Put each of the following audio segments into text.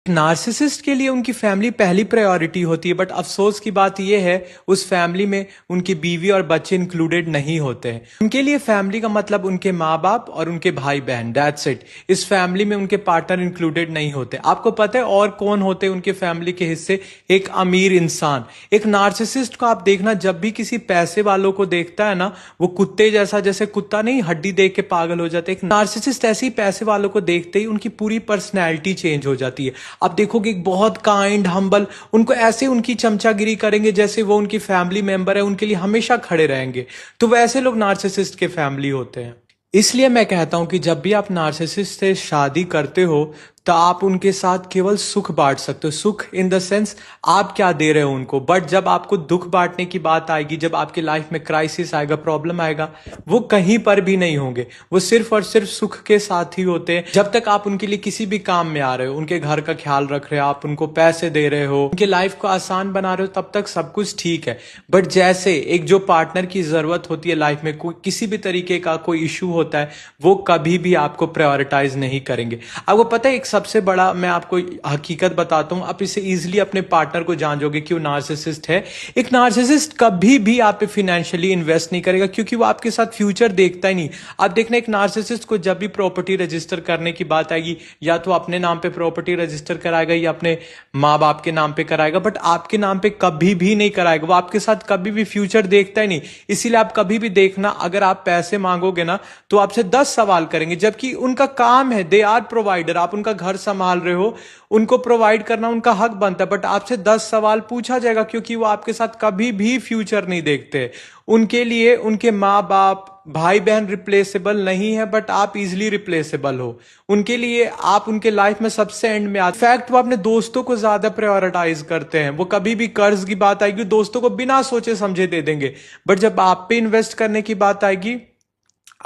Narcissist के लिए उनकी फैमिली पहली प्रायोरिटी होती है, बट अफसोस की बात यह है उस फैमिली में उनकी बीवी और बच्चे इंक्लूडेड नहीं होते हैं। उनके लिए फैमिली का मतलब उनके माँ बाप और उनके भाई बहन, दैट्स इट। इस फैमिली में उनके पार्टनर इंक्लूडेड नहीं होते। आपको पता है और कौन होते हैं उनके फैमिली के हिस्से? एक अमीर इंसान। एक नार्सिसिस्ट को आप देखना, जब भी किसी पैसे वालों को देखता है ना, वो कुत्ते जैसा, जैसे कुत्ता नहीं हड्डी देख के पागल हो जाता है, एक नार्सिसिस्ट ऐसे ही पैसे वालों को देखते ही उनकी पूरी पर्सनैलिटी चेंज हो जाती है। आप देखोगे बहुत काइंड, हम्बल, उनको ऐसे उनकी चमचागिरी करेंगे जैसे वो उनकी फैमिली मेंबर है, उनके लिए हमेशा खड़े रहेंगे। तो वैसे लोग नार्सिसिस्ट के फैमिली होते हैं। इसलिए मैं कहता हूं कि जब भी आप नार्सिसिस्ट से शादी करते हो तो आप उनके साथ केवल सुख बांट सकते हो। सुख इन द सेंस आप क्या दे रहे हो उनको, बट जब आपको दुख बांटने की बात आएगी, जब आपकी लाइफ में क्राइसिस आएगा, प्रॉब्लम आएगा, वो कहीं पर भी नहीं होंगे। वो सिर्फ और सिर्फ सुख के साथ ही होते हैं। जब तक आप उनके लिए किसी भी काम में आ रहे हो, उनके घर का ख्याल रख रहे हो, आप उनको पैसे दे रहे हो, उनके लाइफ को आसान बना रहे हो, तब तक सब कुछ ठीक है। बट जैसे एक जो पार्टनर की जरूरत होती है लाइफ में, कोई किसी भी तरीके का कोई इशू होता है, वो कभी भी आपको प्रायोरिटाइज नहीं करेंगे। आपको पता है, एक सबसे बड़ा मैं आपको हकीकत बताता हूं, आप इसे इजीली अपने पार्टनर को जानोगे कि वो नार्सिसिस्ट है। एक नार्सिसिस्ट कभी भी आप पे फाइनेंशियली इन्वेस्ट नहीं करेगा, क्योंकि वो आपके साथ फ्यूचर देखता ही नहीं। आप देखना, एक नार्सिसिस्ट को जब भी प्रॉपर्टी रजिस्टर करने की बात आएगी, या तो अपने नाम पे प्रॉपर्टी रजिस्टर कराएगा या अपने माँ बाप के नाम पे कराएगा, बट आपके नाम पे कभी भी नहीं कराएगा। वो आपके साथ कभी भी फ्यूचर देखता ही नहीं। इसीलिए आप कभी भी देखना, अगर आप पैसे मांगोगे ना तो आपसे 10 सवाल करेंगे, जबकि उनका काम है, दे आर प्रोवाइडर। आप उनका घर संभाल रहे हो, उनको प्रोवाइड करना उनका हक बनता है, बट आपसे 10 सवाल पूछा जाएगा, क्योंकि वो आपके साथ कभी भी फ्यूचर नहीं देखते। उनके लिए उनके माँ बाप, भाई बहन रिप्लेसेबल नहीं है, बट आप इजीली रिप्लेसेबल हो। उनके लिए आप उनके लाइफ में सबसे एंड में आते। फैक्ट, वो अपने दोस्तों को ज्यादा प्रायोरिटाइज करते हैं। वो कभी भी कर्ज की बात आएगी, दोस्तों को बिना सोचे समझे दे देंगे, बट जब आप पे इन्वेस्ट करने की बात आएगी,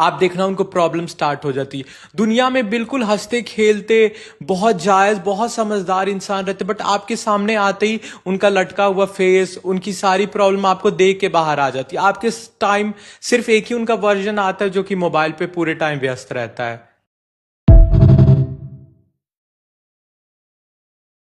आप देखना उनको प्रॉब्लम स्टार्ट हो जाती है। दुनिया में बिल्कुल हंसते खेलते, बहुत जायज, बहुत समझदार इंसान रहते, बट आपके सामने आते ही उनका लटका हुआ फेस, उनकी सारी प्रॉब्लम आपको देख के बाहर आ जाती है। आपके टाइम सिर्फ एक ही उनका वर्जन आता है जो कि मोबाइल पे पूरे टाइम व्यस्त रहता है।